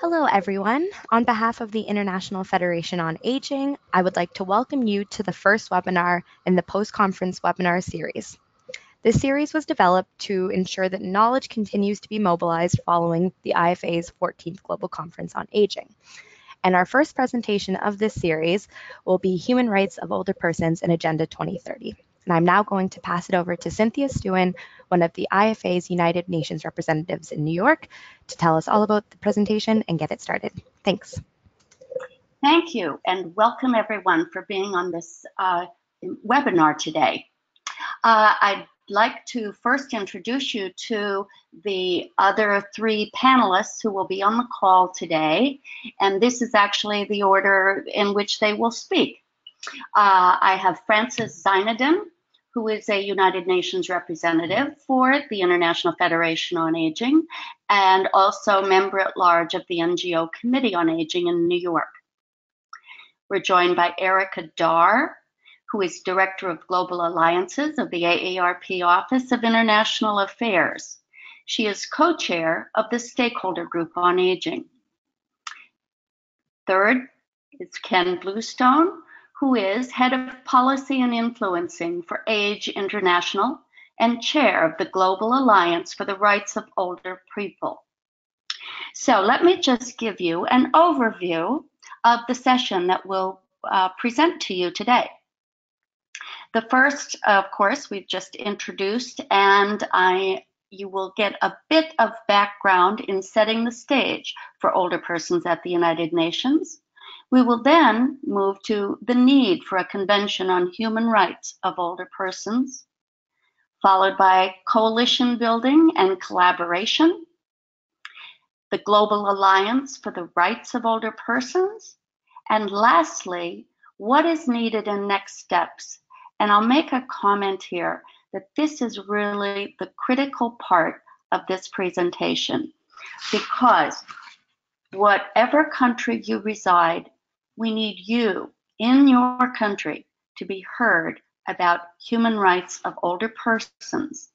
Hello, everyone. On behalf of the International Federation on Aging, I would like to welcome you to the first webinar in the post-conference webinar series. This series was developed to ensure that knowledge continues to be mobilized following the IFA's 14th Global Conference on Aging. And our first presentation of this series will be Human Rights of Older Persons in Agenda 2030. And I'm now going to pass it over to Cynthia Stewin, one of the IFA's United Nations representatives in New York, to tell us all about the presentation and get it started. Thanks. Thank you, and welcome everyone for being on this webinar today. I'd like to first introduce you to the other three panelists who will be on the call today, and this is actually the order in which they will speak. I have Frances Zynedin, who is a United Nations representative for the International Federation on Aging, and also member at large of the NGO Committee on Aging in New York. We're joined by Erica Dar, who is Director of Global Alliances of the AARP Office of International Affairs. She is co-chair of the Stakeholder Group on Aging. Third is Ken Bluestone, who is Head of Policy and Influencing for Age International and Chair of the Global Alliance for the Rights of Older People. So let me just give you an overview of the session that we'll present to you today. The first, of course, we've just introduced, and you will get a bit of background in setting the stage for older persons at the United Nations. We will then move to the need for a convention on human rights of older persons, followed by coalition building and collaboration, the Global Alliance for the Rights of Older Persons, and lastly, what is needed in next steps. And I'll make a comment here that this is really the critical part of this presentation, because whatever country you reside, we need you in your country to be heard about human rights of older persons.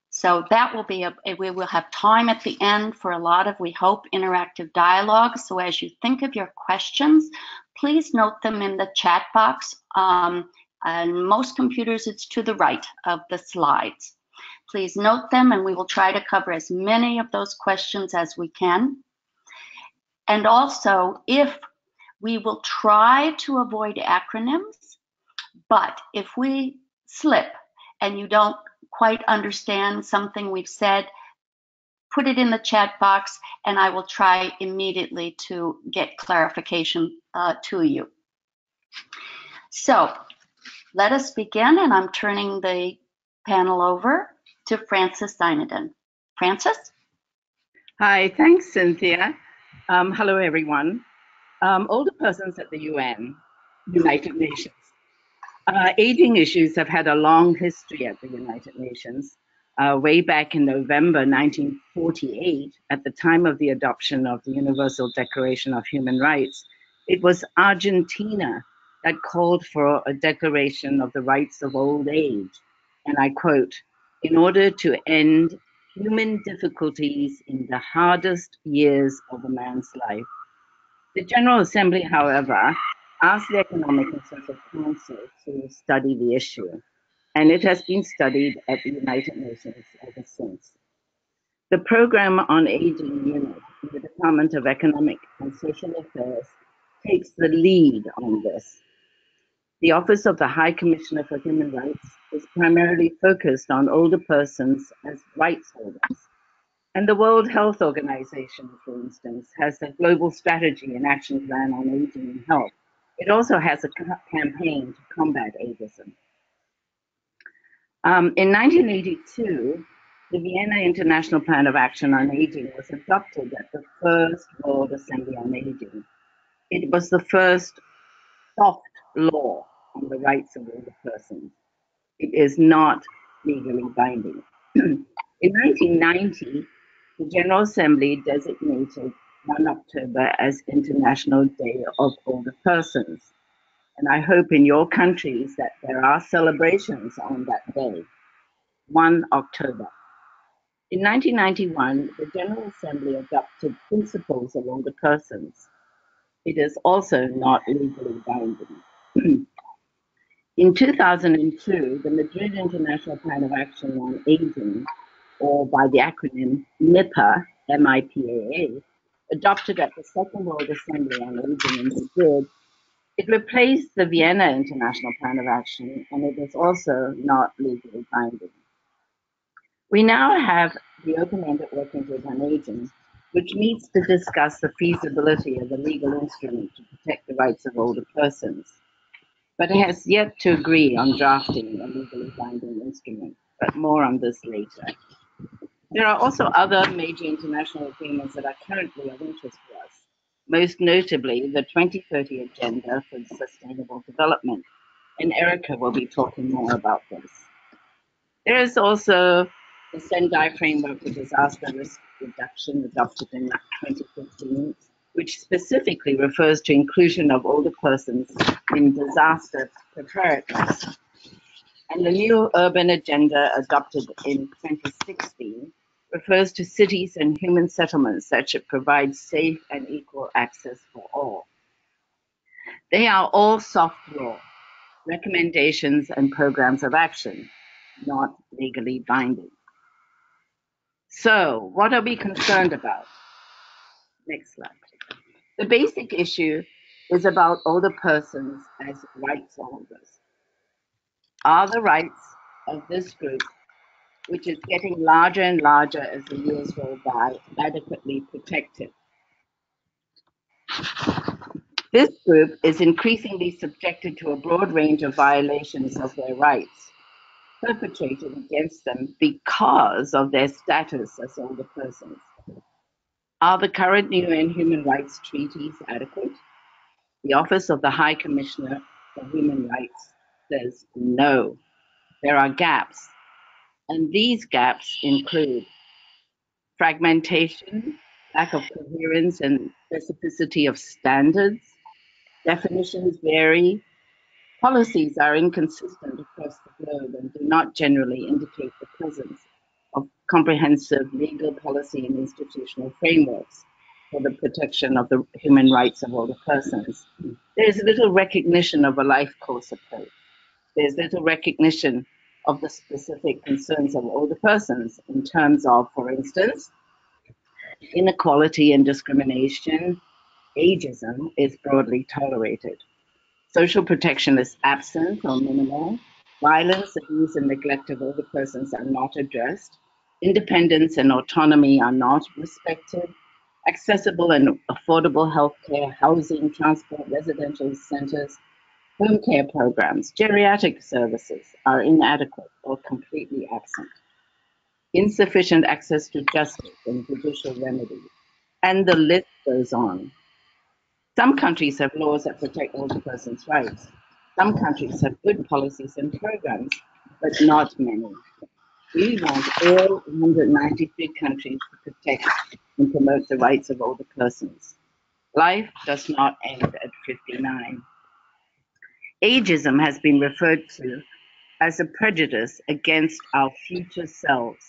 So that will be we will have time at the end for a lot of, we hope, interactive dialogue. So as you think of your questions, please note them in the chat box. And most computers, it's to the right of the slides. Please note them, and we will try to cover as many of those questions as we can. And also, we will try to avoid acronyms, but if we slip and you don't quite understand something we've said, put it in the chat box and I will try immediately to get clarification to you. So let us begin, and I'm turning the panel over to Frances Zynedin. Frances? Hi, thanks, Cynthia. Hello, everyone. Older persons at the United Nations. Aging issues have had a long history at the United Nations. Way back in November 1948, at the time of the adoption of the Universal Declaration of Human Rights, it was Argentina that called for a declaration of the rights of old age. And I quote, "In order to end human difficulties in the hardest years of a man's life." The General Assembly, however, asked the Economic and Social Council to study the issue, and it has been studied at the United Nations ever since. The Program on Aging Unit in the Department of Economic and Social Affairs takes the lead on this. The Office of the High Commissioner for Human Rights is primarily focused on older persons as rights holders. And the World Health Organization, for instance, has a global strategy and action plan on aging and health. It also has a campaign to combat ageism. In 1982, the Vienna International Plan of Action on Aging was adopted at the first World Assembly on Aging. It was the first soft law on the rights of older persons. It is not legally binding. In 1990, the General Assembly designated 1 October as International Day of Older Persons. And I hope in your countries that there are celebrations on that day, 1 October. In 1991, the General Assembly adopted principles of older persons. It is also not legally binding. In 2002, the Madrid International Plan of Action on Aging, or by the acronym MIPA, MIPAA, adopted at the Second World Assembly on Aging in Madrid. It replaced the Vienna International Plan of Action, and it is also not legally binding. We now have the Open-Ended Working Group on Aging, which meets to discuss the feasibility of a legal instrument to protect the rights of older persons, but it has yet to agree on drafting a legally binding instrument, but more on this later. There are also other major international agreements that are currently of interest to us, most notably the 2030 Agenda for Sustainable Development, and Erica will be talking more about this. There is also the Sendai Framework for Disaster Risk Reduction adopted in 2015, which specifically refers to inclusion of older persons in disaster preparedness. And the new urban agenda adopted in 2016 refers to cities and human settlements that should provide safe and equal access for all. They are all soft law, recommendations and programs of action, not legally binding. So, what are we concerned about? Next slide. The basic issue is about older persons as rights holders. Are the rights of this group, which is getting larger and larger as the years roll by, adequately protected? This group is increasingly subjected to a broad range of violations of their rights, perpetrated against them because of their status as older persons. Are the current UN human rights treaties adequate? The Office of the High Commissioner for Human Rights says no. There are gaps, and these gaps include fragmentation, lack of coherence and specificity of standards, definitions vary, policies are inconsistent across the globe and do not generally indicate the presence of comprehensive legal policy and institutional frameworks for the protection of the human rights of older persons. There's little recognition of a life course approach. There's little recognition of the specific concerns of older persons in terms of, for instance, inequality and discrimination. Ageism is broadly tolerated. Social protection is absent or minimal. Violence, abuse, and neglect of older persons are not addressed. Independence and autonomy are not respected. Accessible and affordable healthcare, housing, transport, residential centers, home care programs, geriatric services are inadequate or completely absent. Insufficient access to justice and judicial remedies. And the list goes on. Some countries have laws that protect older persons' rights. Some countries have good policies and programs, but not many. We want all 193 countries to protect and promote the rights of older persons. Life does not end at 59. Ageism has been referred to as a prejudice against our future selves.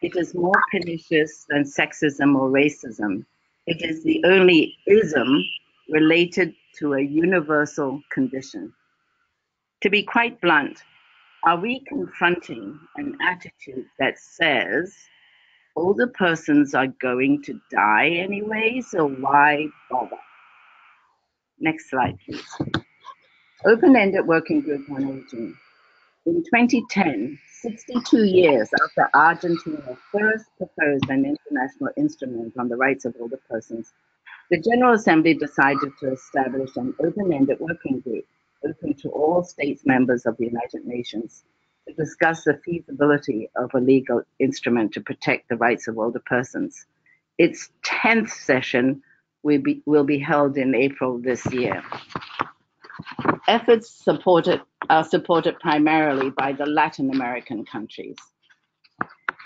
It is more pernicious than sexism or racism. It is the only ism related to a universal condition. To be quite blunt, are we confronting an attitude that says older persons are going to die anyway, so why bother? Next slide, please. Open-Ended Working Group on Aging. In 2010, 62 years after Argentina first proposed an international instrument on the rights of older persons, the General Assembly decided to establish an open-ended working group open to all states members of the United Nations to discuss the feasibility of a legal instrument to protect the rights of older persons. Its 10th session will be held in April this year. Efforts are supported primarily by the Latin American countries.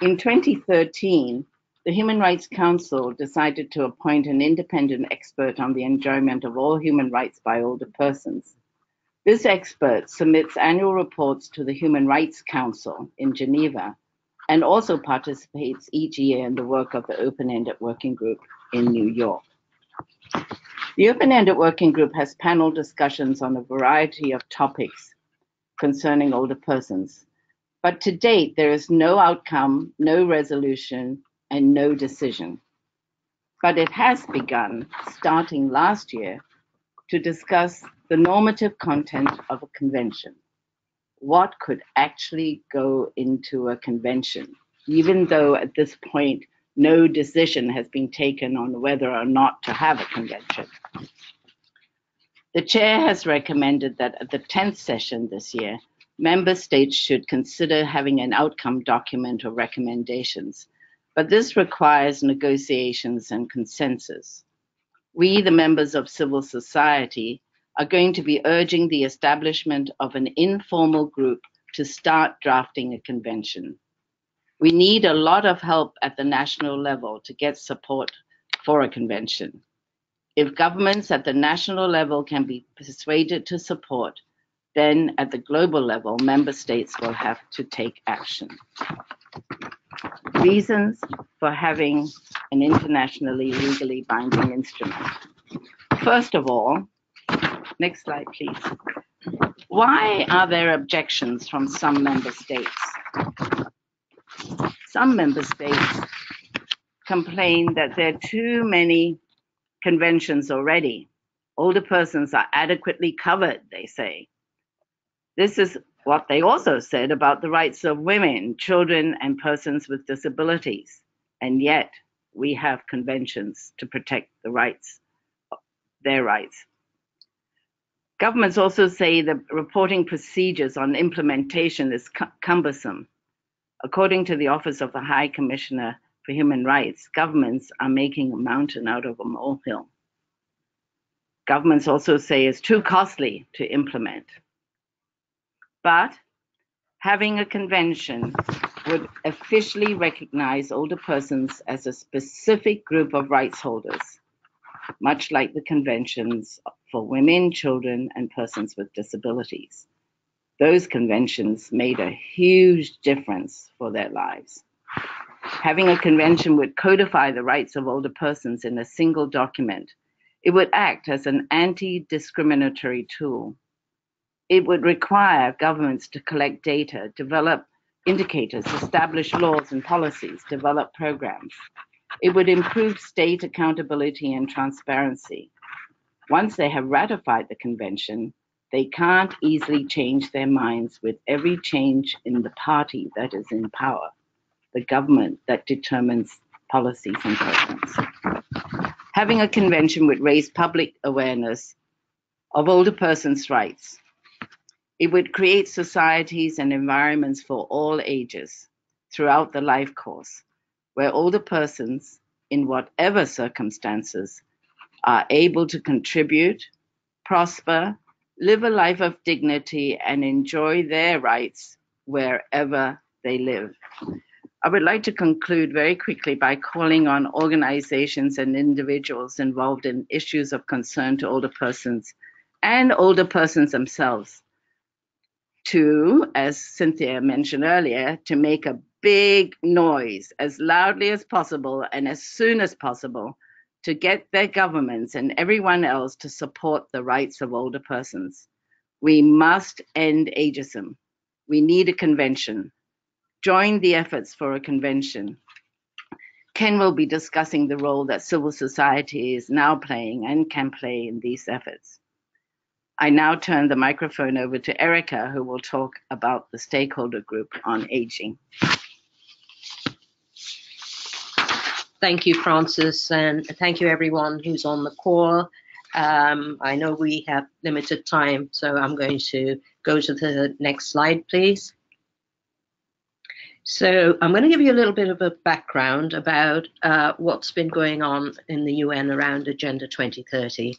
In 2013, the Human Rights Council decided to appoint an independent expert on the enjoyment of all human rights by older persons. This expert submits annual reports to the Human Rights Council in Geneva and also participates each year in the work of the Open-Ended Working Group in New York. The Open-Ended Working Group has panel discussions on a variety of topics concerning older persons, but to date there is no outcome, no resolution, and no decision. But it has begun, starting last year, to discuss the normative content of a convention. What could actually go into a convention, even though at this point no decision has been taken on whether or not to have a convention. The chair has recommended that at the 10th session this year, member states should consider having an outcome document or recommendations, but this requires negotiations and consensus. We, the members of civil society, are going to be urging the establishment of an informal group to start drafting a convention. We need a lot of help at the national level to get support for a convention. If governments at the national level can be persuaded to support, then at the global level, member states will have to take action. Reasons for having an internationally legally binding instrument. First of all, next slide, please. Why are there objections from some member states? Some member states complain that there are too many conventions already. Older persons are adequately covered, they say. This is what they also said about the rights of women, children, and persons with disabilities. And yet, we have conventions to protect the rights, their rights. Governments also say the reporting procedures on implementation is cumbersome. According to the Office of the High Commissioner for Human Rights, governments are making a mountain out of a molehill. Governments also say it's too costly to implement. But having a convention would officially recognize older persons as a specific group of rights holders, much like the conventions for women, children, and persons with disabilities. Those conventions made a huge difference for their lives. Having a convention would codify the rights of older persons in a single document. It would act as an anti-discriminatory tool. It would require governments to collect data, develop indicators, establish laws and policies, develop programs. It would improve state accountability and transparency. Once they have ratified the convention, they can't easily change their minds with every change in the party that is in power, the government that determines policies and programs. Having a convention would raise public awareness of older persons' rights. It would create societies and environments for all ages throughout the life course, where older persons, in whatever circumstances, are able to contribute, prosper, live a life of dignity, and enjoy their rights wherever they live. I would like to conclude very quickly by calling on organizations and individuals involved in issues of concern to older persons and older persons themselves to, as Cynthia mentioned earlier, to make a big noise as loudly as possible and as soon as possible to get their governments and everyone else to support the rights of older persons. We must end ageism. We need a convention. Join the efforts for a convention. Ken will be discussing the role that civil society is now playing and can play in these efforts. I now turn the microphone over to Erica, who will talk about the stakeholder group on aging. Thank you, Francis, and thank you everyone who's on the call. I know we have limited time, so I'm going to go to the next slide, please. So I'm going to give you a little bit of a background about what's been going on in the UN around Agenda 2030.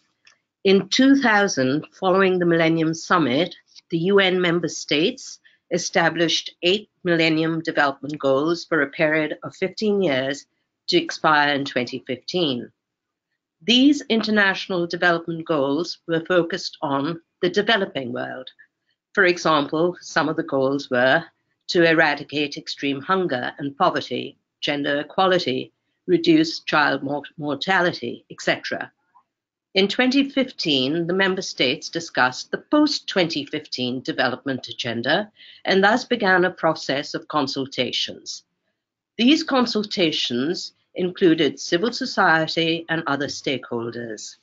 In 2000, following the Millennium Summit, the UN member states established 8 Millennium Development Goals for a period of 15 years to expire in 2015. These international development goals were focused on the developing world. For example, some of the goals were to eradicate extreme hunger and poverty, gender equality, reduce child mortality, etc. In 2015, the member states discussed the post-2015 development agenda and thus began a process of consultations. These consultations included civil society and other stakeholders.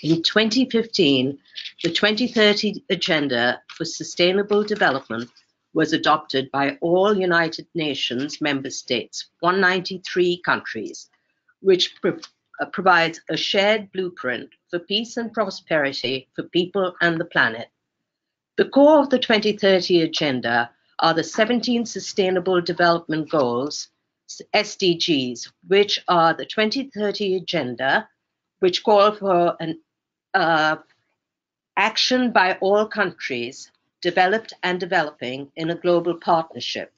In 2015, the 2030 Agenda for Sustainable Development was adopted by all United Nations member states, 193 countries, which provides a shared blueprint for peace and prosperity for people and the planet. The core of the 2030 Agenda are the 17 Sustainable Development Goals, SDGs, which are the 2030 Agenda, which call for an action by all countries, developed and developing, in a global partnership.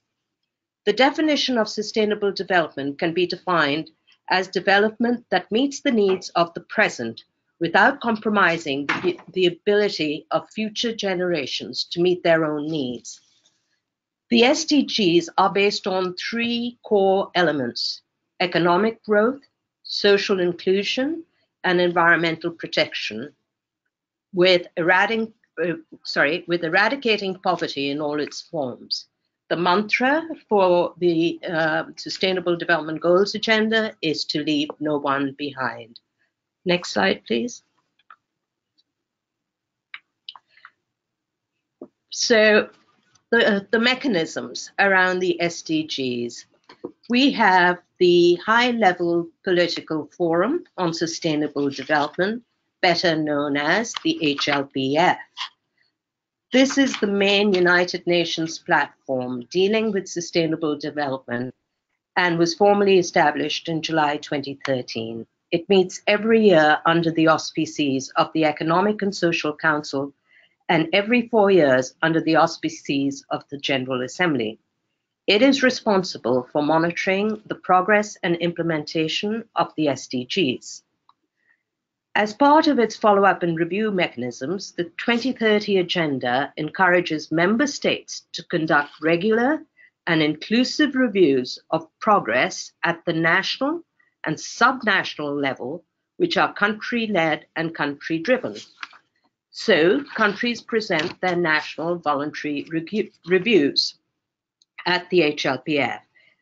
The definition of sustainable development can be defined as development that meets the needs of the present without compromising the ability of future generations to meet their own needs. The SDGs are based on three core elements: economic growth, social inclusion, and environmental protection, with eradicating poverty in all its forms. The mantra for the Sustainable Development Goals agenda is to leave no one behind. Next slide, please. So the mechanisms around the SDGs. We have the high-level political forum on sustainable development, better known as the HLPF. This is the main United Nations platform dealing with sustainable development and was formally established in July 2013. It meets every year under the auspices of the Economic and Social Council and every 4 years under the auspices of the General Assembly. It is responsible for monitoring the progress and implementation of the SDGs. As part of its follow-up and review mechanisms, the 2030 Agenda encourages member states to conduct regular and inclusive reviews of progress at the national and subnational level, which are country-led and country-driven. So, countries present their national voluntary reviews at the HLPF.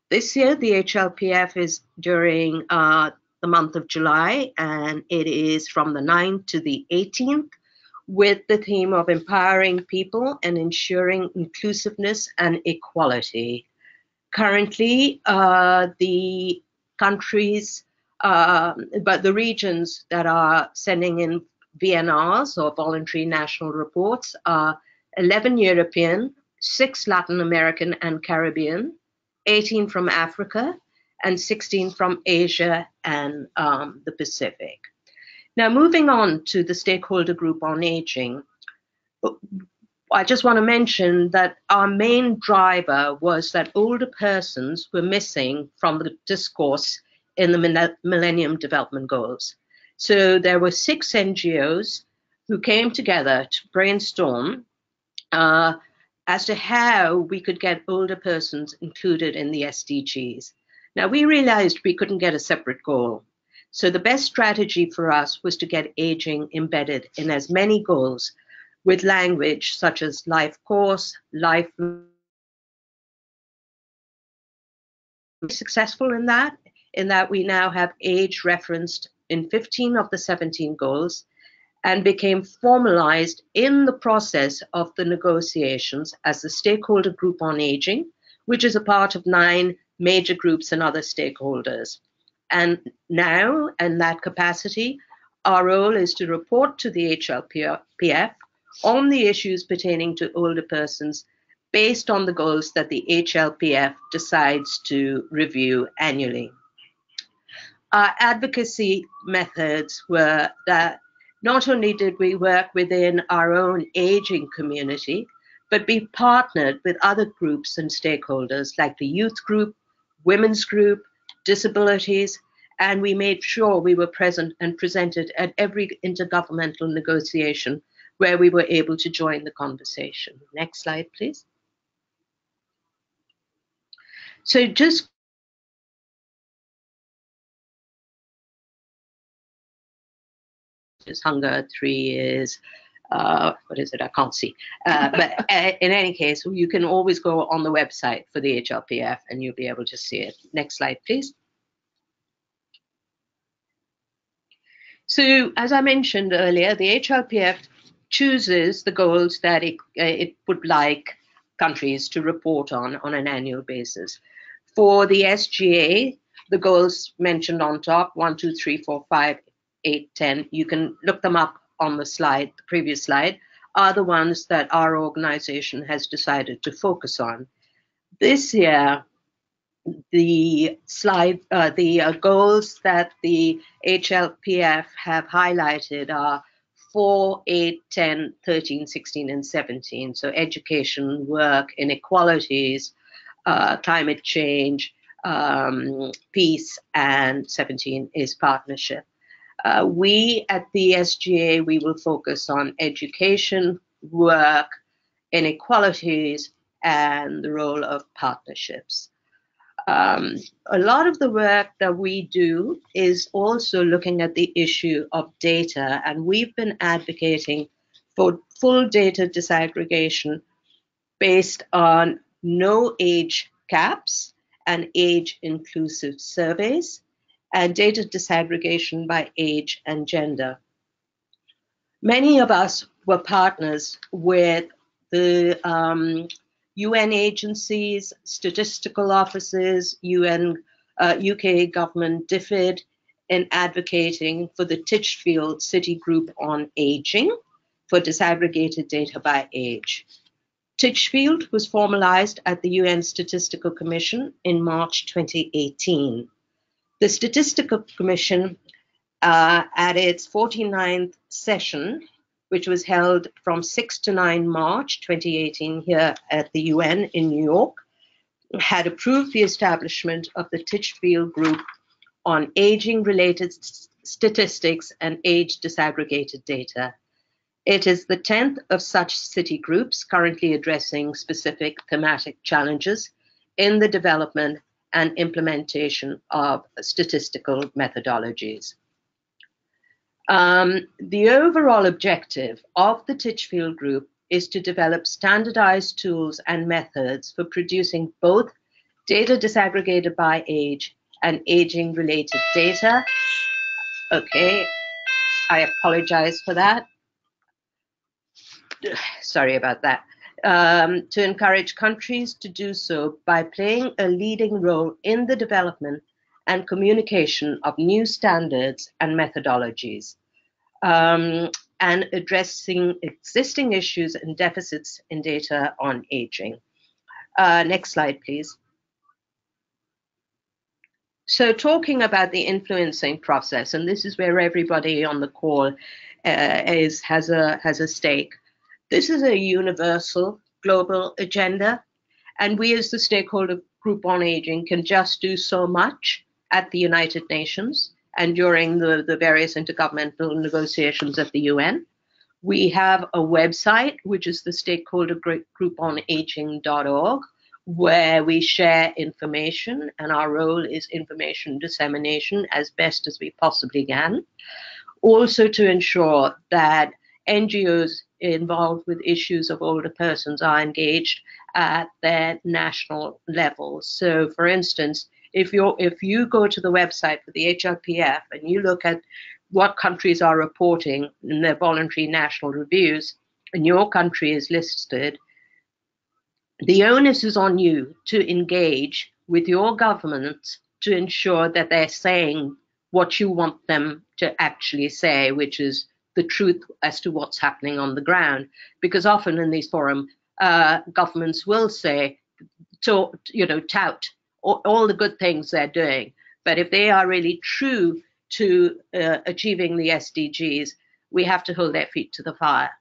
This year, the HLPF is during the month of July, and it is from the 9th to the 18th, with the theme of empowering people and ensuring inclusiveness and equality. Currently, the countries, but the regions that are sending in VNRs, or voluntary national reports, are 11 European, 6 Latin American and Caribbean, 18 from Africa, and 16 from Asia and the Pacific. Now, moving on to the stakeholder group on aging, I just want to mention that our main driver was that older persons were missing from the discourse in the Millennium Development Goals. So there were 6 NGOs who came together to brainstorm as to how we could get older persons included in the SDGs. Now, we realized we couldn't get a separate goal. So the best strategy for us was to get aging embedded in as many goals with language such as life course, life. Successful in that we now have age referenced in 15 of the 17 goals and became formalized in the process of the negotiations as the stakeholder group on aging, which is a part of 9 major groups and other stakeholders. And now, in that capacity, our role is to report to the HLPF on the issues pertaining to older persons based on the goals that the HLPF decides to review annually. Our advocacy methods were that not only did we work within our own aging community, but we partnered with other groups and stakeholders like the youth group, women's group, disabilities, and we made sure we were present and presented at every intergovernmental negotiation where we were able to join the conversation. Next slide, please. So just hunger, 3 is what is it? I can't see. But in any case, you can always go on the website for the HLPF and you'll be able to see it. Next slide, please. So as I mentioned earlier, the HLPF chooses the goals that it would like countries to report on an annual basis. For the SGA, the goals mentioned on top, 1, 2, 3, 4, 5, 8, 10, you can look them up on the slide, the previous slide, are the ones that our organization has decided to focus on. This year, the goals that the HLPF have highlighted are 4, 8, 10, 13, 16, and 17. So education, work, inequalities, climate change, peace, and 17 is partnership. We at the SGA, we will focus on education, work, inequalities, and the role of partnerships. A lot of the work that we do is also looking at the issue of data, and we've been advocating for full data disaggregation based on no age caps and age-inclusive surveys, and data disaggregation by age and gender. Many of us were partners with the UN agencies, statistical offices, UK government DFID in advocating for the Titchfield City Group on Aging for disaggregated data by age. Titchfield was formalized at the UN Statistical Commission in March 2018. The Statistical Commission, at its 49th session, which was held from 6 to 9 March 2018 here at the UN in New York, had approved the establishment of the Titchfield Group on aging-related statistics and age disaggregated data. It is the 10th of such city groups currently addressing specific thematic challenges in the development and implementation of statistical methodologies. The overall objective of the Titchfield Group is to develop standardized tools and methods for producing both data disaggregated by age and aging-related data. Okay, I apologize for that. Sorry about that. To encourage countries to do so by playing a leading role in the development and communication of new standards and methodologies, and addressing existing issues and deficits in data on aging. Next slide, please. So talking about the influencing process, and this is where everybody on the call has a stake. This is a universal global agenda, and we as the stakeholder group on aging can just do so much at the United Nations and during the various intergovernmental negotiations at the UN. We have a website, which is the stakeholdergrouponaging.org, where we share information, and our role is information dissemination as best as we possibly can. Also to ensure that NGOs involved with issues of older persons are engaged at their national level. So for instance, if you go to the website for the HLPF and you look at what countries are reporting in their voluntary national reviews, and your country is listed, the onus is on you to engage with your government to ensure that they're saying what you want them to actually say, which is the truth as to what's happening on the ground. Because often in these forums, governments will say, tout all the good things they're doing. But if they are really true to achieving the SDGs, we have to hold their feet to the fire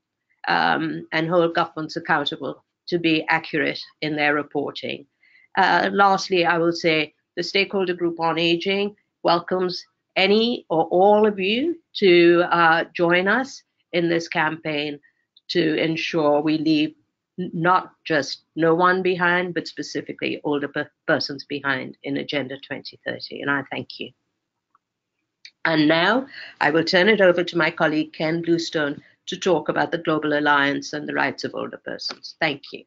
and hold governments accountable to be accurate in their reporting. Lastly, I will say the Stakeholder Group on Aging welcomes any or all of you to join us in this campaign to ensure we leave not just no one behind, but specifically older persons behind in Agenda 2030. And I thank you. And now I will turn it over to my colleague Ken Bluestone to talk about the Global Alliance and the rights of older persons. Thank you.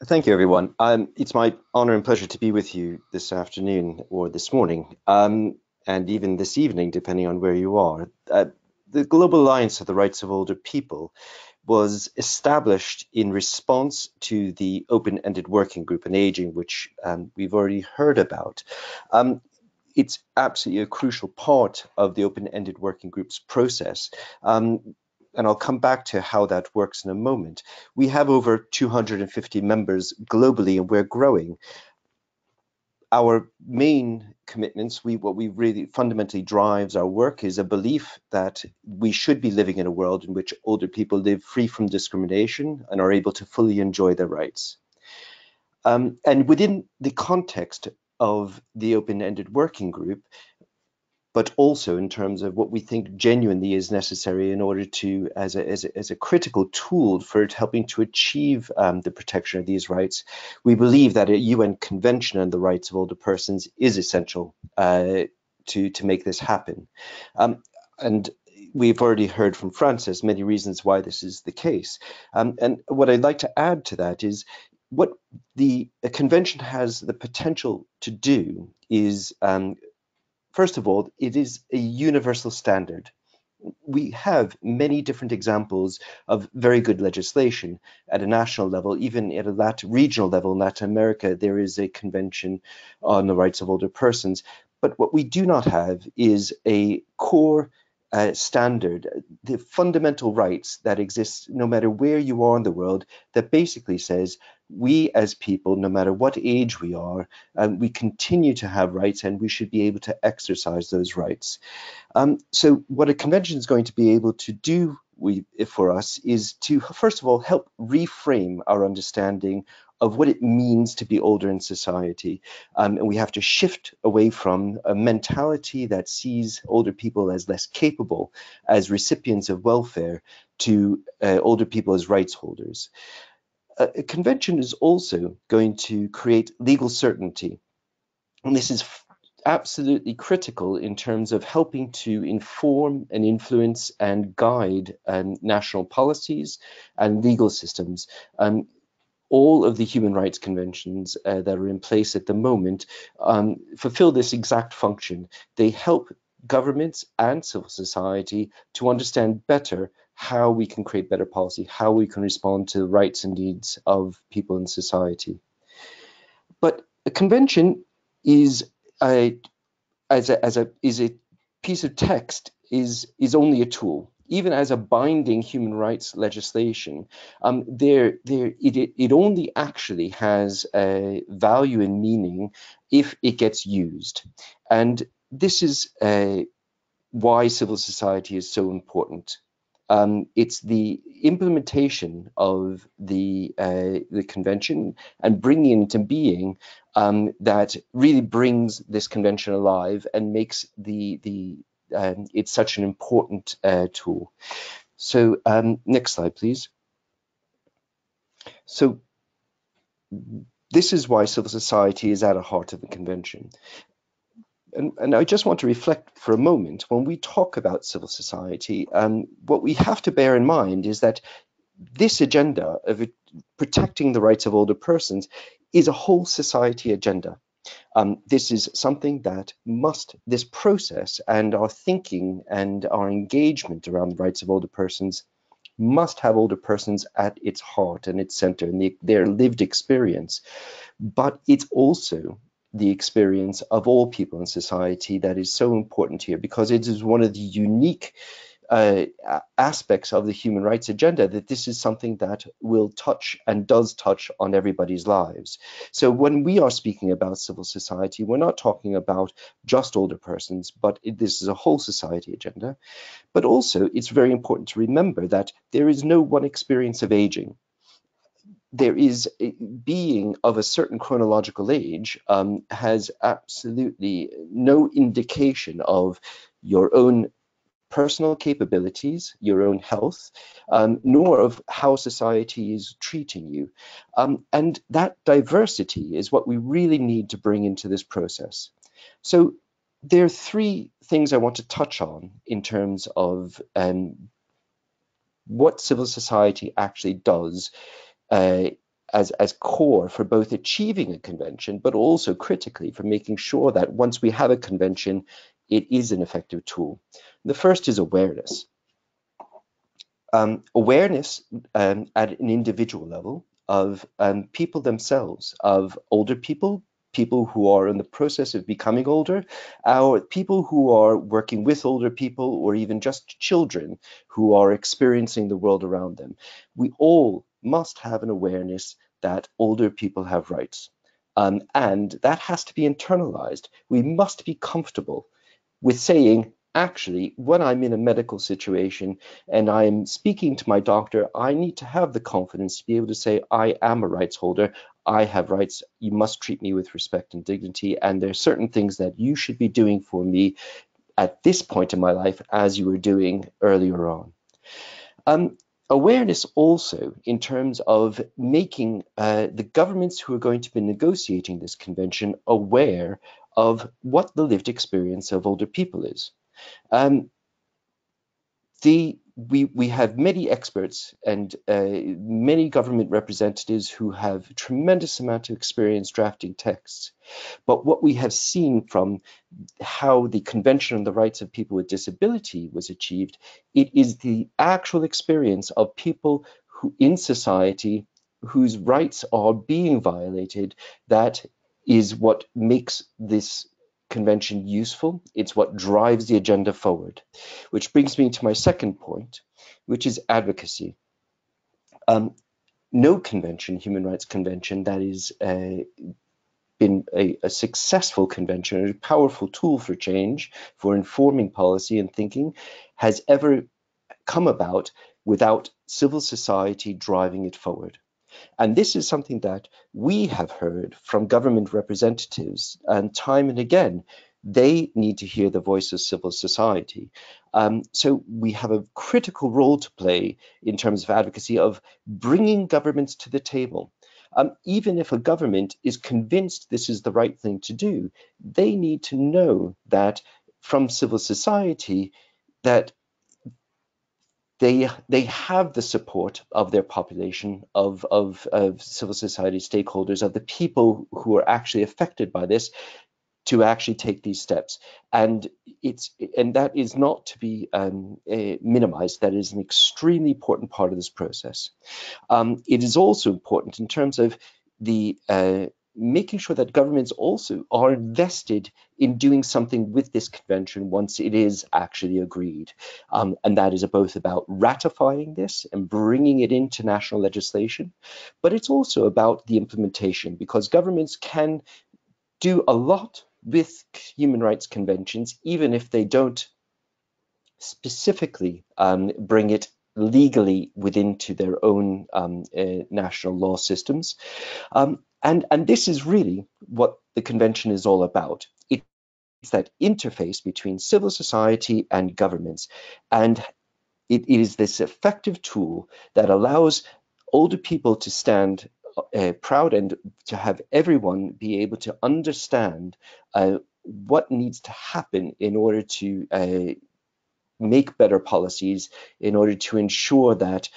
Thank you, everyone. It's my honor and pleasure to be with you this afternoon or this morning, and even this evening, depending on where you are. The Global Alliance of the Rights of Older People was established in response to the Open-Ended Working Group on Aging, which we've already heard about. It's absolutely a crucial part of the Open-Ended Working Group's process. And I'll come back to how that works in a moment. We have over 250 members globally, and we're growing. Our main commitments, what we really fundamentally drives our work, is a belief that we should be living in a world in which older people live free from discrimination and are able to fully enjoy their rights. And within the context of the Open-Ended Working Group, but also in terms of what we think genuinely is necessary in order to, as a critical tool for helping to achieve the protection of these rights, we believe that a UN Convention on the Rights of Older Persons is essential to make this happen. And we've already heard from Frances many reasons why this is the case. And what I'd like to add to that is what the convention has the potential to do is first of all, it is a universal standard. We have many different examples of very good legislation at a national level, even at a regional level. In Latin America, there is a convention on the rights of older persons. But what we do not have is a core standard, the fundamental rights that exist no matter where you are in the world, that basically says we as people, no matter what age we are, we continue to have rights and we should be able to exercise those rights. So what a convention is going to be able to do for us is to, first of all, help reframe our understanding of what it means to be older in society. And we have to shift away from a mentality that sees older people as less capable, as recipients of welfare, to older people as rights holders. A convention is also going to create legal certainty. And this is absolutely critical in terms of helping to inform and influence and guide national policies and legal systems. All of the human rights conventions that are in place at the moment fulfill this exact function. They help governments and civil society to understand better how we can create better policy, how we can respond to the rights and needs of people in society. But a convention is a piece of text is only a tool. Even as a binding human rights legislation, it only actually has a value and meaning if it gets used. And this is why civil society is so important. It's the implementation of the convention and bringing it into being that really brings this convention alive and makes it's such an important tool. So next slide, please. So this is why civil society is at the heart of the convention. And I just want to reflect for a moment, when we talk about civil society, what we have to bear in mind is that this agenda of protecting the rights of older persons is a whole society agenda. This is something that this process and our thinking and our engagement around the rights of older persons must have older persons at its heart and its center and their lived experience. But it's also the experience of all people in society that is so important here, because it is one of the unique aspects of the human rights agenda that this is something that will touch and does touch on everybody's lives. So when we are speaking about civil society, we're not talking about just older persons, but this is a whole society agenda. But also, it's very important to remember that there is no one experience of aging. There is being of a certain chronological age has absolutely no indication of your own personal capabilities, your own health, nor of how society is treating you. And that diversity is what we really need to bring into this process. So there are three things I want to touch on in terms of what civil society actually does as core for both achieving a convention, but also critically for making sure that once we have a convention, it is an effective tool. The first is awareness. Awareness at an individual level of people themselves, of older people, people who are in the process of becoming older, or people who are working with older people, or even just children who are experiencing the world around them. We all must have an awareness that older people have rights. And that has to be internalized. We must be comfortable with saying, actually, when I'm in a medical situation and I'm speaking to my doctor, I need to have the confidence to be able to say, I am a rights holder. I have rights. You must treat me with respect and dignity. And there are certain things that you should be doing for me at this point in my life as you were doing earlier on. Awareness also in terms of making the governments who are going to be negotiating this convention aware of what the lived experience of older people is. We have many experts and many government representatives who have a tremendous amount of experience drafting texts. But what we have seen from how the Convention on the Rights of People with Disability was achieved, it is the actual experience of people who in society whose rights are being violated that is what makes this convention useful. It's what drives the agenda forward, which brings me to my second point, which is advocacy. No convention, human rights convention, that is been a successful convention, a powerful tool for change, for informing policy and thinking, has ever come about without civil society driving it forward. And this is something that we have heard from government representatives, and time and again, they need to hear the voice of civil society. So we have a critical role to play in terms of advocacy of bringing governments to the table. Even if a government is convinced this is the right thing to do, they need to know that from civil society that they have the support of their population, of civil society stakeholders, of the people who are actually affected by this, to actually take these steps. And that is not to be minimized. That is an extremely important part of this process. It is also important in terms of the making sure that governments also are invested in doing something with this convention once it is actually agreed. And that is both about ratifying this and bringing it into national legislation, but it's also about the implementation, because governments can do a lot with human rights conventions, even if they don't specifically bring it legally within to their own national law systems. And this is really what the convention is all about. It's that interface between civil society and governments. And it is this effective tool that allows older people to stand proud and to have everyone be able to understand what needs to happen in order to make better policies, in order to ensure that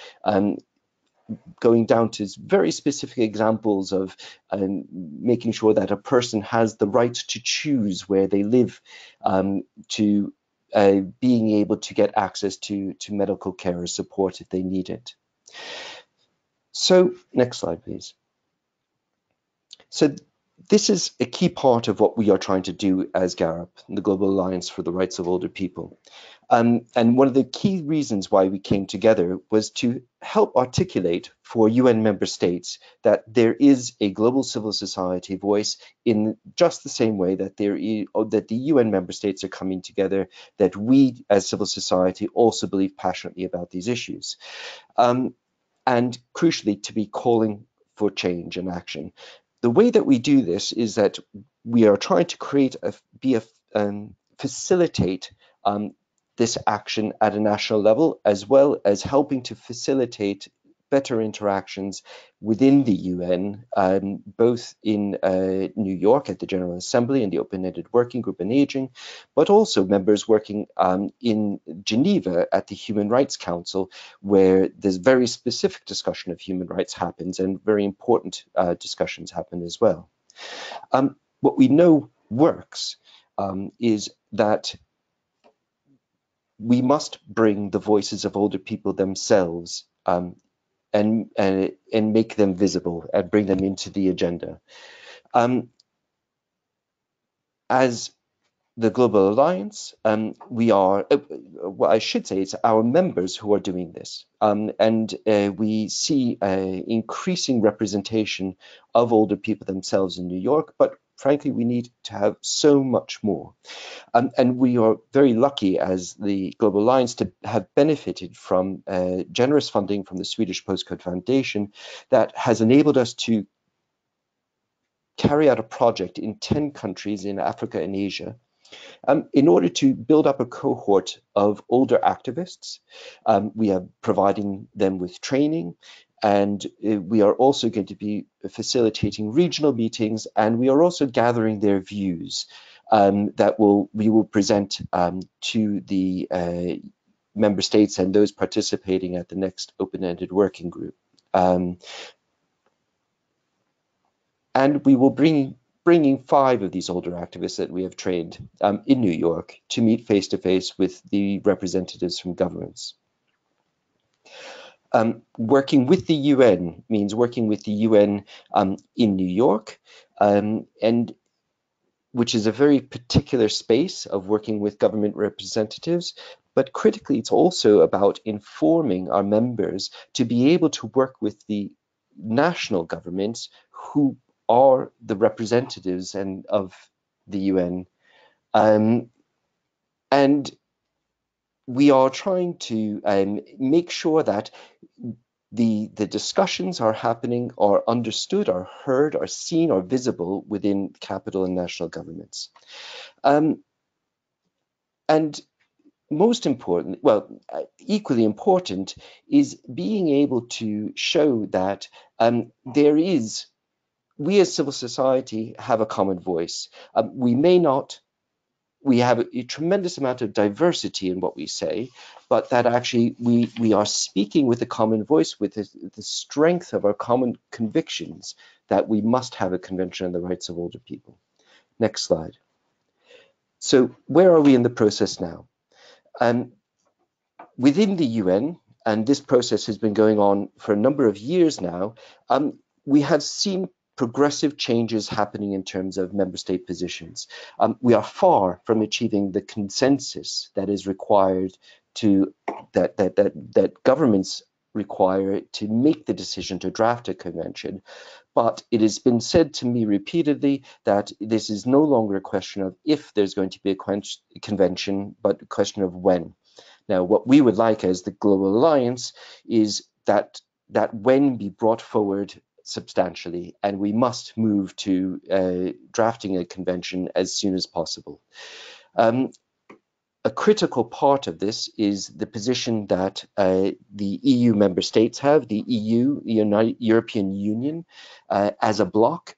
going down to very specific examples of making sure that a person has the right to choose where they live, to being able to get access to medical care or support if they need it. So next slide, please. So this is a key part of what we are trying to do as GARAP, the Global Alliance for the Rights of Older People. And one of the key reasons why we came together was to help articulate for UN member states that there is a global civil society voice in just the same way that that the UN member states are coming together, that we as civil society also believe passionately about these issues. And crucially, to be calling for change and action. The way that we do this is that we are trying to create facilitate this action at a national level, as well as helping to facilitate better interactions within the UN, both in New York at the General Assembly and the Open-Ended Working Group on Aging, but also members working in Geneva at the Human Rights Council, where there's very specific discussion of human rights happens and very important discussions happen as well. What we know works is that we must bring the voices of older people themselves and make them visible and bring them into the agenda. As the Global Alliance, we are, well, I should say it's our members who are doing this. And we see increasing representation of older people themselves in New York, but frankly, we need to have so much more. And we are very lucky as the Global Alliance to have benefited from generous funding from the Swedish Postcode Foundation that has enabled us to carry out a project in 10 countries in Africa and Asia in order to build up a cohort of older activists. We are providing them with training, and we are also going to be facilitating regional meetings, and we are also gathering their views that we will present to the member states and those participating at the next Open-Ended Working Group. And we will bringing 5 of these older activists that we have trained in New York to meet face-to-face with the representatives from governments. Working with the UN means working with the UN in New York, and which is a very particular space of working with government representatives. But critically, it's also about informing our members to be able to work with the national governments who are the representatives of the UN. And we are trying to make sure that the discussions are happening, are understood, are heard, are seen, are visible within capital and national governments. And most important, well, equally important, is being able to show that we as civil society have a common voice. We have a tremendous amount of diversity in what we say, but that actually we are speaking with a common voice, with the strength of our common convictions that we must have a convention on the rights of older people. Next slide. So where are we in the process now? Within the UN, and this process has been going on for a number of years now, we have seen progressive changes happening in terms of member state positions. We are far from achieving the consensus that is required that governments require to make the decision to draft a convention. But it has been said to me repeatedly that this is no longer a question of if there's going to be a convention, but a question of when. Now, what we would like as the Global Alliance is that when be brought forward substantially, and we must move to drafting a convention as soon as possible. A critical part of this is the position that the EU member states have. The EU, the European Union, as a bloc,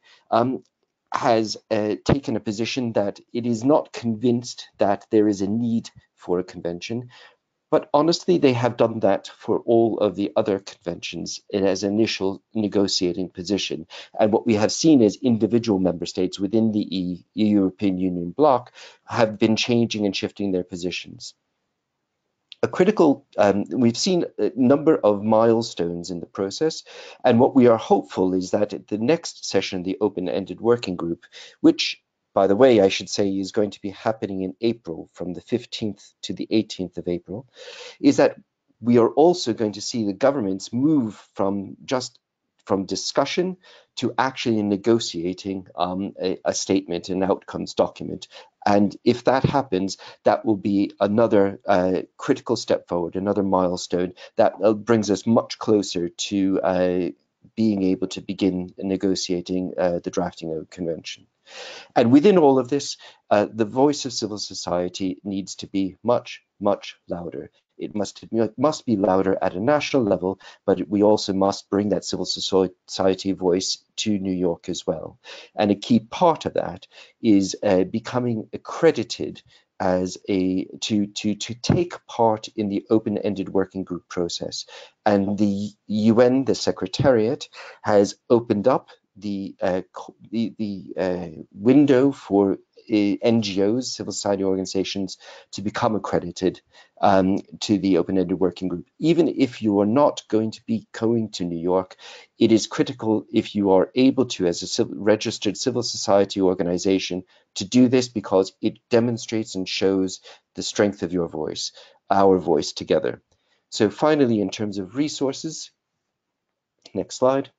has taken a position that it is not convinced that there is a need for a convention. But honestly, they have done that for all of the other conventions as an initial negotiating position. And what we have seen is individual member states within the European Union bloc have been changing and shifting their positions. We've seen a number of milestones in the process, and what we are hopeful is that at the next session, the Open-Ended Working Group, which, by the way, I should say is going to be happening in April, from the 15th to the 18th of April, is that we are also going to see the governments move from discussion to actually negotiating a statement, an outcomes document. And if that happens, that will be another critical step forward, another milestone that brings us much closer to being able to begin negotiating the drafting of a convention. And within all of this, the voice of civil society needs to be much, much louder. It must be louder at a national level, but we also must bring that civil society voice to New York as well. And a key part of that is becoming accredited as to take part in the open-ended working group process. And the UN, the Secretariat, has opened up the window for NGOs, civil society organizations, to become accredited to the open-ended working group. Even if you are not going to be going to New York, it is critical, if you are able to, as a registered civil society organization, to do this, because it demonstrates and shows the strength of your voice, our voice together. So finally, in terms of resources, next slide.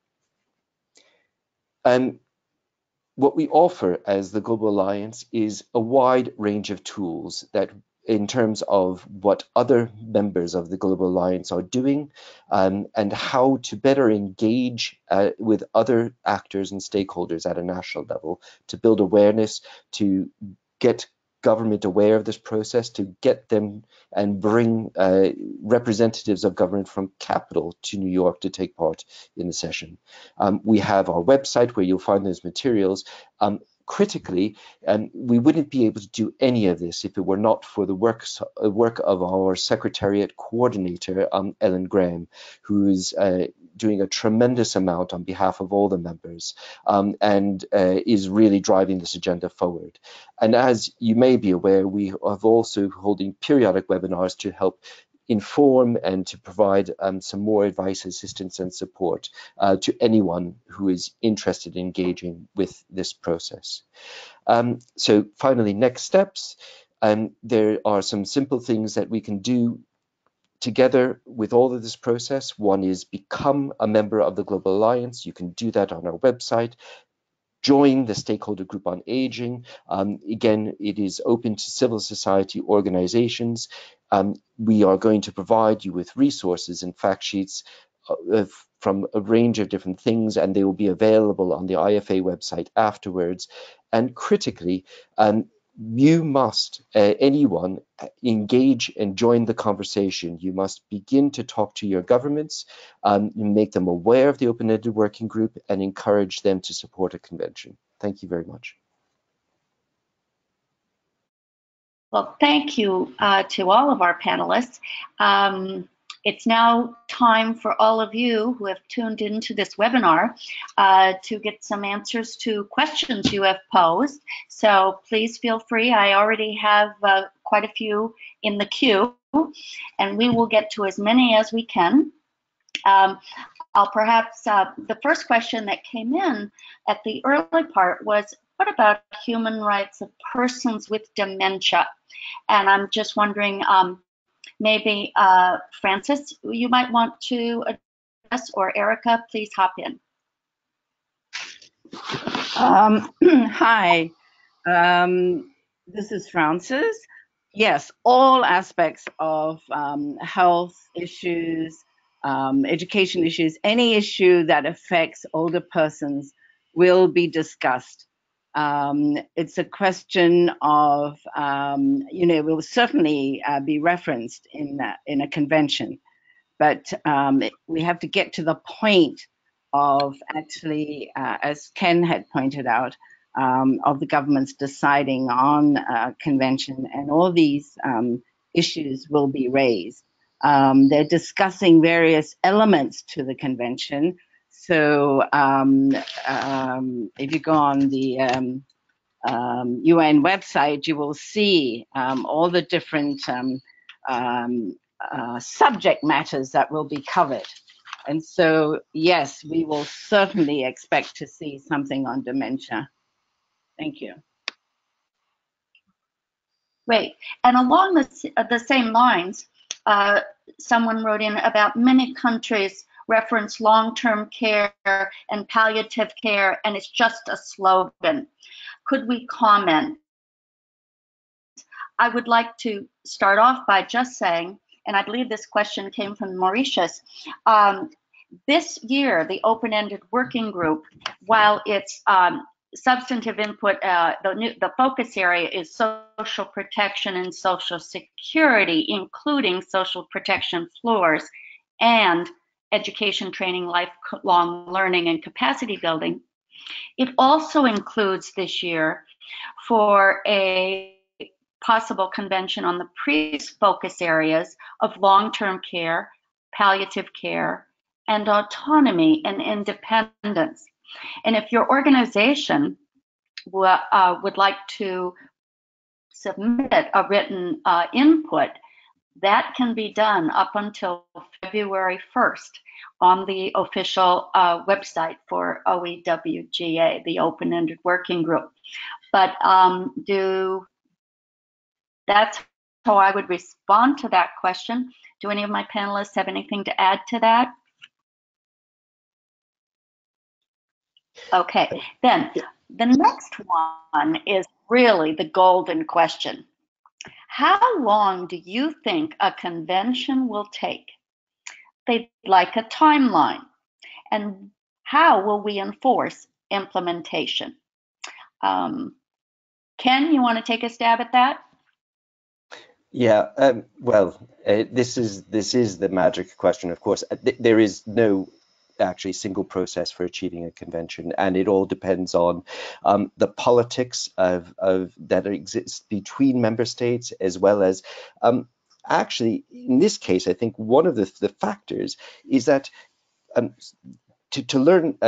What we offer as the Global Alliance is a wide range of tools that, in terms of what other members of the Global Alliance are doing, and how to better engage with other actors and stakeholders at a national level, to build awareness, to get government aware of this process, to get them and bring representatives of government from capital to New York to take part in the session. We have our website where you'll find those materials. Critically, we wouldn't be able to do any of this if it were not for the work of our Secretariat coordinator, Ellen Graham, who is doing a tremendous amount on behalf of all the members, and is really driving this agenda forward. And as you may be aware, we have also holding periodic webinars to help inform and to provide some more advice, assistance and support to anyone who is interested in engaging with this process. So finally, next steps. There are some simple things that we can do together with all of this process. One is become a member of the Global Alliance. You can do that on our website. Join the stakeholder group on aging. Again, it is open to civil society organizations. We are going to provide you with resources and fact sheets from a range of different things, and they will be available on the IFA website afterwards. And critically, you must, anyone, engage and join the conversation. You must begin to talk to your governments, make them aware of the open-ended working group, and encourage them to support a convention. Thank you very much. Well, thank you to all of our panelists. It's now time for all of you who have tuned into this webinar to get some answers to questions you have posed. So please feel free. I already have quite a few in the queue, and we will get to as many as we can. I'll perhaps, the first question that came in at the early part was, what about human rights of persons with dementia? And I'm just wondering, maybe Francis, you might want to address, or Erica, please hop in. Hi, this is Francis. Yes, all aspects of health issues, education issues, any issue that affects older persons will be discussed. It's a question of, will certainly be referenced in a convention, but we have to get to the point of actually, as Ken had pointed out, of the governments deciding on a convention, and all these issues will be raised. They're discussing various elements to the convention. So if you go on the UN website, you will see all the different subject matters that will be covered. And so, yes, we will certainly expect to see something on dementia. Thank you. Great. And along the same lines, someone wrote in about many countries reference long-term care and palliative care, and it's just a slogan. Could we comment? I would like to start off by just saying, and I believe this question came from Mauritius, This year, the Open-Ended Working Group, while its substantive input, the focus area is social protection and social security, including social protection floors and education, training, lifelong learning, and capacity building. It also includes this year for a possible convention on the previous focus areas of long-term care, palliative care, and autonomy and independence. And if your organization would like to submit a written input, that can be done up until February 1st on the official website for OEWGA, the Open-Ended Working Group. But that's how I would respond to that question. Do any of my panelists have anything to add to that? Okay, then the next one is really the golden question. How long do you think a convention will take? They'd like a timeline. And how will we enforce implementation? Ken, you want to take a stab at that? Yeah, well, this is the magic question, of course. There is no actually single process for achieving a convention, and it all depends on the politics of that exists between member states, as well as actually, in this case, I think one of the factors is that to learn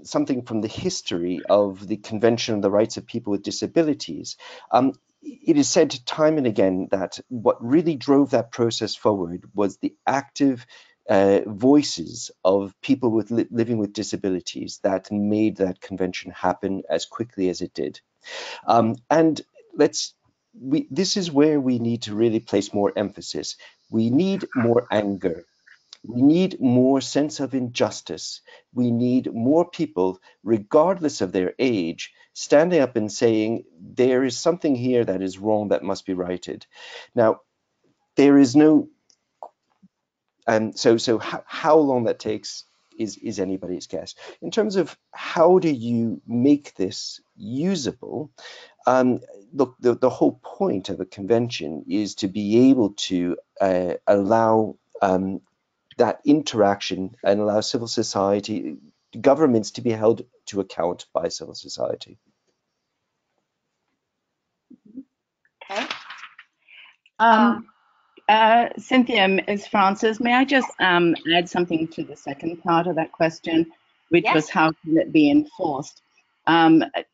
something from the history of the Convention on the Rights of People with Disabilities. It is said time and again that what really drove that process forward was the active voices of people living with disabilities that made that convention happen as quickly as it did. And this is where we need to really place more emphasis. We need more anger. We need more sense of injustice. We need more people, regardless of their age, standing up and saying, there is something here that is wrong that must be righted. Now, there is no, so how long that takes is anybody's guess. In terms of how do you make this usable, look, the whole point of a convention is to be able to allow that interaction and allow civil society, governments to be held to account by civil society. Okay. Cynthia, Ms. Francis, may I just add something to the second part of that question, which Yes. was how can it be enforced?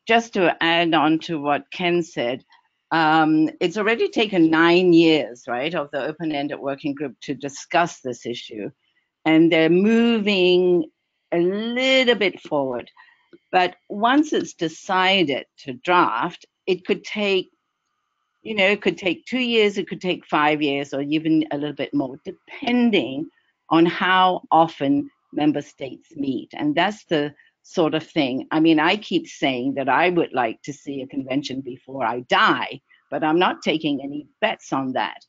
Just to add on to what Ken said, it's already taken 9 years, right, of the Open-Ended Working Group to discuss this issue, and they're moving a little bit forward. But once it's decided to draft, it could take, it could take 2 years, it could take 5 years, or even a little bit more, depending on how often member states meet. And that's the sort of thing. I mean, I keep saying that I would like to see a convention before I die, but I'm not taking any bets on that.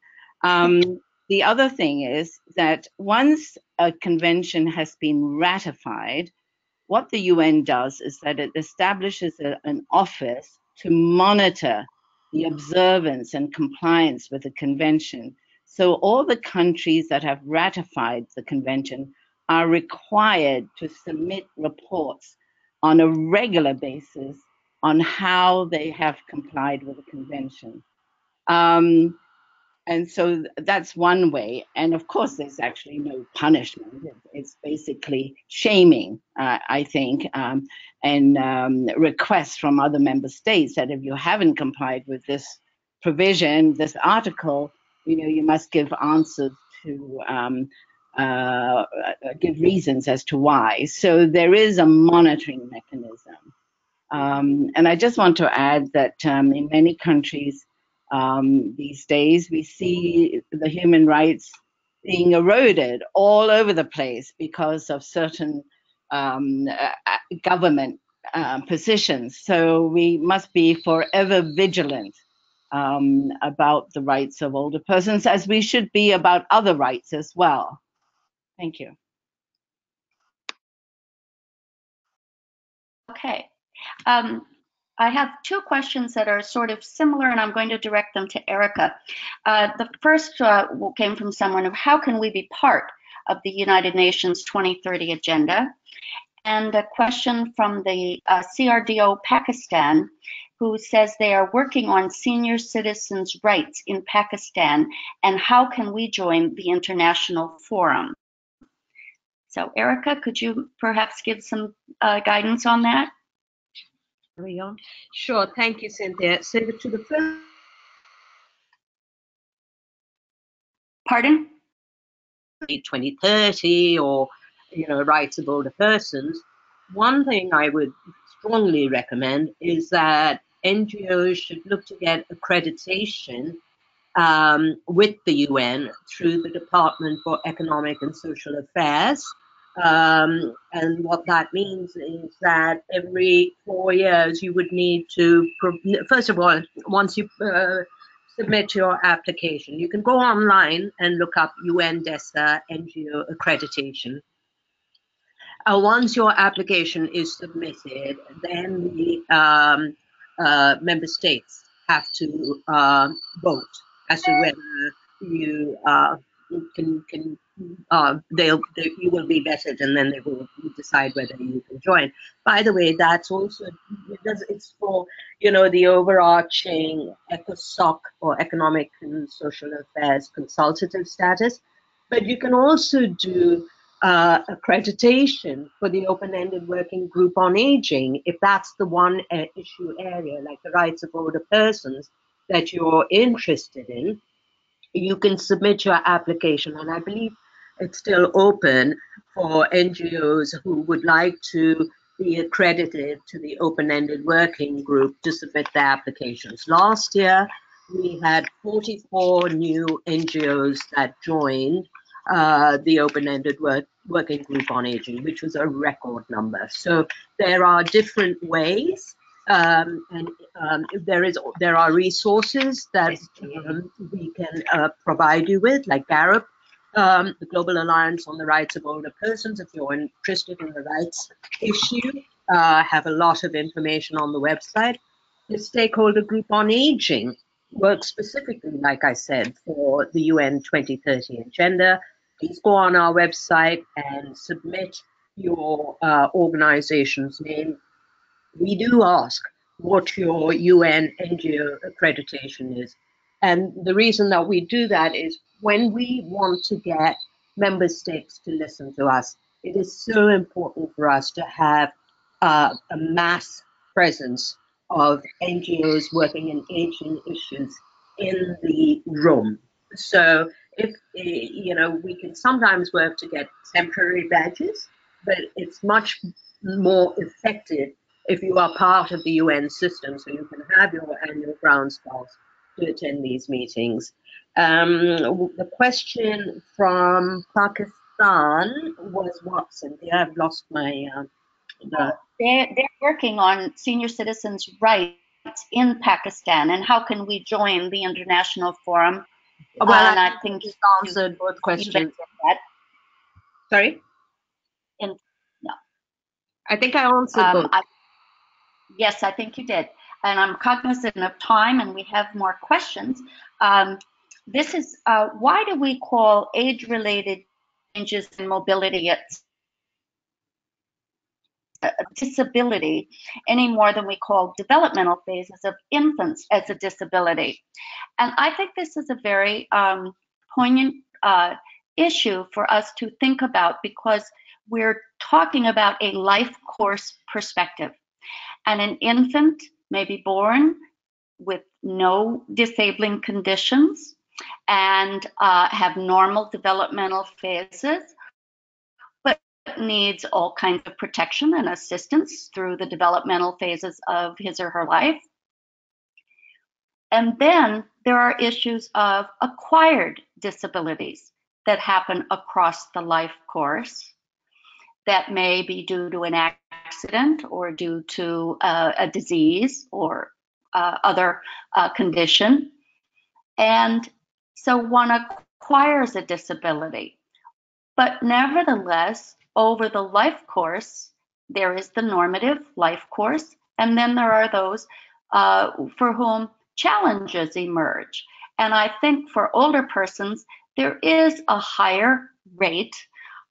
The other thing is that once a convention has been ratified, what the UN does is that it establishes an office to monitor the observance and compliance with the convention. So all the countries that have ratified the convention are required to submit reports on a regular basis on how they have complied with the convention. And so that's one way. And of course, there's actually no punishment. It's basically shaming, I think, and requests from other member states that if you haven't complied with this provision, this article, you must give answers to give reasons as to why. So there is a monitoring mechanism. And I just want to add that in many countries, these days, we see the human rights being eroded all over the place because of certain government positions. So we must be forever vigilant about the rights of older persons, as we should be about other rights as well. Thank you. Okay. I have two questions that are sort of similar, and I'm going to direct them to Erica. The first came from someone of how can we be part of the United Nations 2030 agenda? And a question from the CRDO Pakistan, who says they are working on senior citizens' rights in Pakistan, and how can we join the international forum? So Erica, could you perhaps give some guidance on that? Sure, thank you, Cynthia. So to the first, Pardon? 2030 or rights of older persons, one thing I would strongly recommend is that NGOs should look to get accreditation with the UN through the Department for Economic and Social Affairs. And what that means is that every 4 years you would need to, first of all, once you submit your application, you can go online and look up UN DESA NGO accreditation. Once your application is submitted, then the member states have to vote as to whether you you will be vetted, and then they will decide whether you can join. By the way, that's also it's for the overarching ECOSOC or Economic and Social Affairs consultative status, but you can also do accreditation for the Open-Ended Working Group on Aging, if that's the one issue area, like the rights of older persons, that you're interested in. You can submit your application, and I believe it's still open for NGOs who would like to be accredited to the Open-Ended Working Group to submit their applications. Last year, we had 44 new NGOs that joined the Open-Ended Working Group on Aging, which was a record number. So there are different ways, and there are resources that we can provide you with, like GARUP, the Global Alliance on the Rights of Older Persons. If you're interested in the rights issue, have a lot of information on the website. The Stakeholder Group on Aging works specifically, like I said, for the UN 2030 agenda. Please go on our website and submit your organization's name. We do ask what your UN NGO accreditation is. And the reason that we do that is when we want to get member states to listen to us, it is so important for us to have a mass presence of NGOs working in aging issues in the room. So if we can sometimes work to get temporary badges, but it's much more effective if you are part of the UN system, so you can have your annual grounds pass to attend these meetings. The question from Pakistan was what, Cynthia? I've lost my... They're working on senior citizens' rights in Pakistan, and how can we join the international forum? Well, I think you answered both questions. Sorry? No. I think I answered both. Yes, I think you did. And I'm cognizant of time, and we have more questions. This is, why do we call age-related changes in mobility a disability any more than we call developmental phases of infants as a disability? And I think this is a very poignant issue for us to think about, because we're talking about a life course perspective. And an infant may be born with no disabling conditions and have normal developmental phases, but needs all kinds of protection and assistance through the developmental phases of his or her life. And then there are issues of acquired disabilities that happen across the life course, that may be due to an accident or due to a disease or other condition. And so one acquires a disability. But nevertheless, over the life course, There is the normative life course, and then there are those for whom challenges emerge. And I think for older persons, there is a higher rate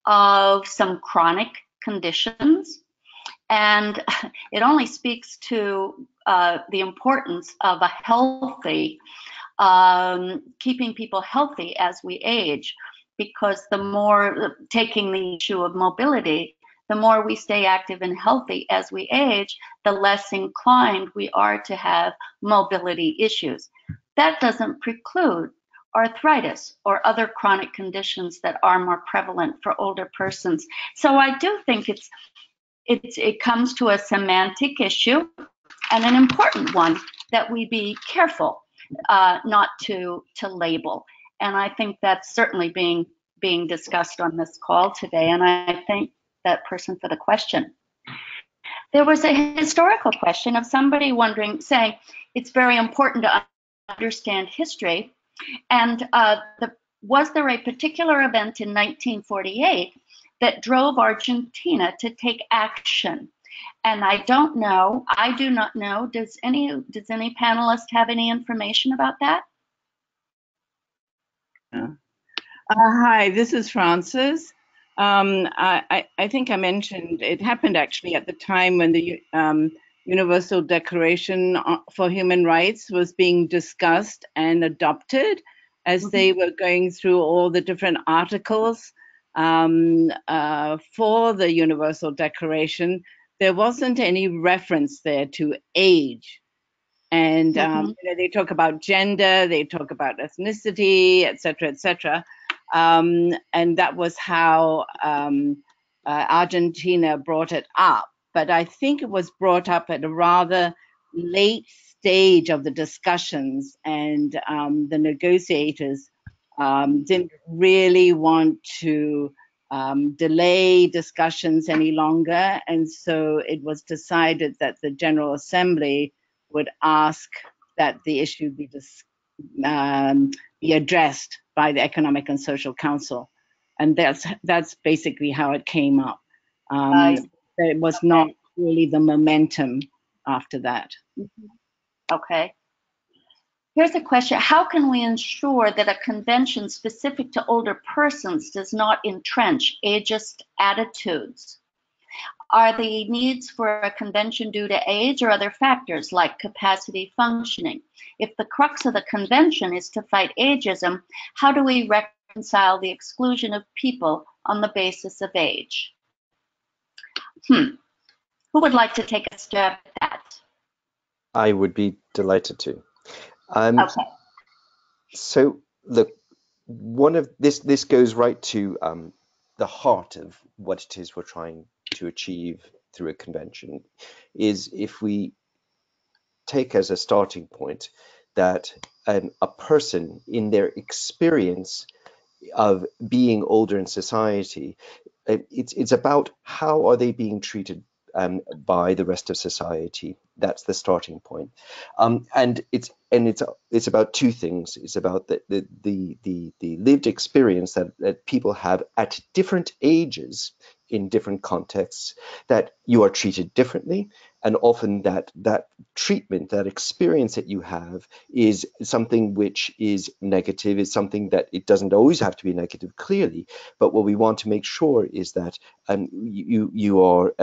of some chronic conditions. And it only speaks to the importance of a healthy, keeping people healthy as we age, because the more, taking the issue of mobility, the more we stay active and healthy as we age, the less inclined we are to have mobility issues. That doesn't preclude arthritis or other chronic conditions that are more prevalent for older persons. So I do think it comes to a semantic issue, and an important one, that we be careful not to label. And I think that's certainly being discussed on this call today. And I thank that person for the question. There was a historical question of somebody wondering, saying it's very important to understand history. And was there a particular event in 1948 that drove Argentina to take action? And I don't know. I do not know. Does any panelist have any information about that? Hi, this is Frances. I think I mentioned it happened actually at the time when the Universal Declaration for Human Rights was being discussed and adopted, as they were going through all the different articles for the Universal Declaration. There wasn't any reference there to age. And you know, they talk about gender, they talk about ethnicity, et cetera, and that was how Argentina brought it up. But I think it was brought up at a rather late stage of the discussions, and the negotiators didn't really want to delay discussions any longer, and so it was decided that the General Assembly would ask that the issue be addressed by the Economic and Social Council, and that's basically how it came up. There was not really the momentum after that. Okay. Here's a question. How can we ensure that a convention specific to older persons does not entrench ageist attitudes? Are the needs for a convention due to age or other factors like capacity functioning? If the crux of the convention is to fight ageism, how do we reconcile the exclusion of people on the basis of age? Who would like to take a stab at that? I would be delighted to. Okay. So look, this goes right to the heart of what it is we're trying to achieve through a convention, is if we take as a starting point that a person in their experience of being older in society, it's about how are they being treated by the rest of society. That's the starting point, and it's about two things. It's about the lived experience that people have at different ages in different contexts, that you are treated differently, and often that treatment, that experience that you have is something which is negative, is something that it doesn't always have to be negative, clearly, but what we want to make sure is that you are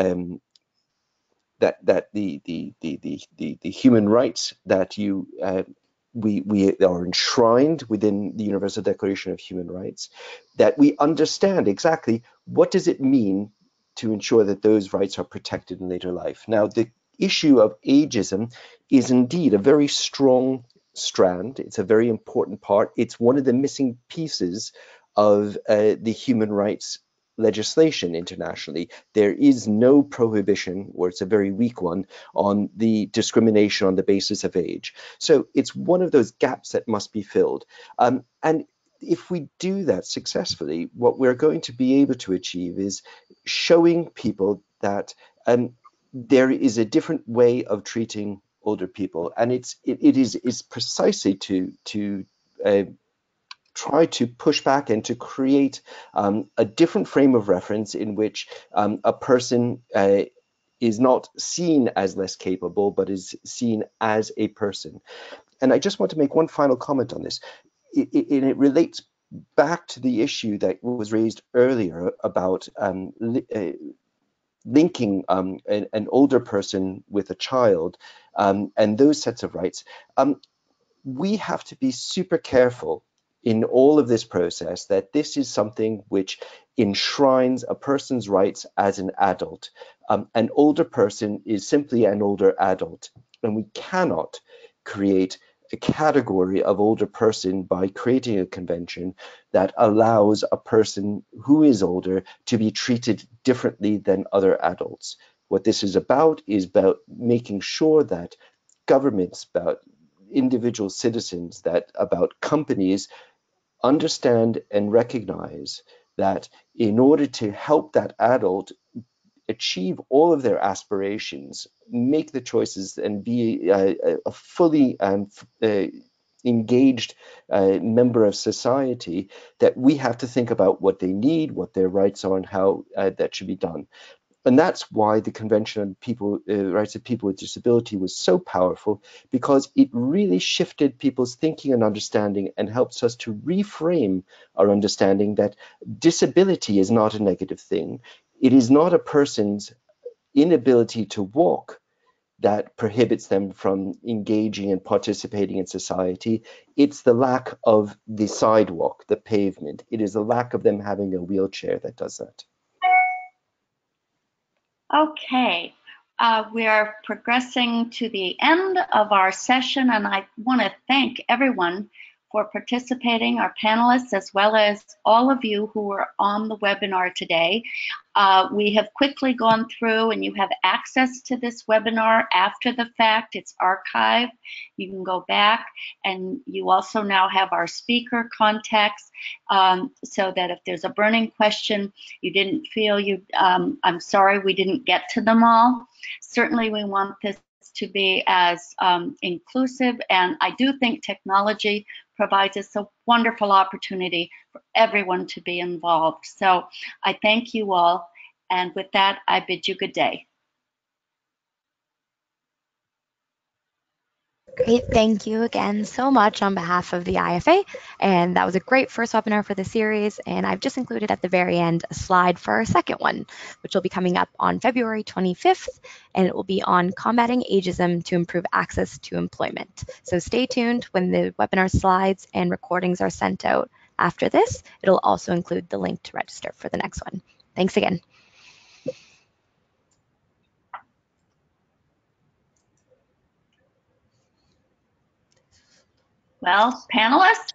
that the human rights that we are enshrined within the Universal Declaration of Human Rights, that we understand exactly what does it mean to ensure that those rights are protected in later life. Now, the issue of ageism is indeed a very strong strand. It's a very important part. It's one of the missing pieces of the human rights legislation internationally. There is no prohibition, or it's a very weak one, on the discrimination on the basis of age. So it's one of those gaps that must be filled. And if we do that successfully, what we're going to be able to achieve is showing people that there is a different way of treating older people, and it is precisely to try to push back and to create a different frame of reference in which a person is not seen as less capable, but is seen as a person. And I just want to make one final comment on this. It relates back to the issue that was raised earlier about linking an older person with a child, and those sets of rights. We have to be super careful in all of this process that this is something which enshrines a person's rights as an adult. An older person is simply an older adult, and we cannot create a category of older person by creating a convention that allows a person who is older to be treated differently than other adults. What this is about making sure that governments, about individual citizens, that about companies understand and recognize that in order to help that adult achieve all of their aspirations, make the choices, and be a fully engaged member of society, that we have to think about what they need, what their rights are, and how that should be done. And that's why the Convention on Rights of People with Disability was so powerful, because it really shifted people's thinking and understanding and helps us to reframe our understanding that disability is not a negative thing. It is not a person's inability to walk that prohibits them from engaging and participating in society. It's the lack of the sidewalk, the pavement. It is the lack of them having a wheelchair that does that. Okay, we are progressing to the end of our session, and I want to thank everyone for participating, our panelists, as well as all of you who were on the webinar today. We have quickly gone through, and you have access to this webinar after the fact. It's archived. You can go back, and you also now have our speaker contacts, so that if there's a burning question, you didn't feel I'm sorry we didn't get to them all. Certainly we want this to be as inclusive, and I do think technology provides us a wonderful opportunity for everyone to be involved. So I thank you all, and with that, I bid you good day. Great, thank you again so much on behalf of the IFA, and that was a great first webinar for the series, and I've just included at the very end a slide for our second one, which will be coming up on February 25th, and it will be on combating ageism to improve access to employment. So stay tuned when the webinar slides and recordings are sent out after this. It'll also include the link to register for the next one. Thanks again. Well, panelists,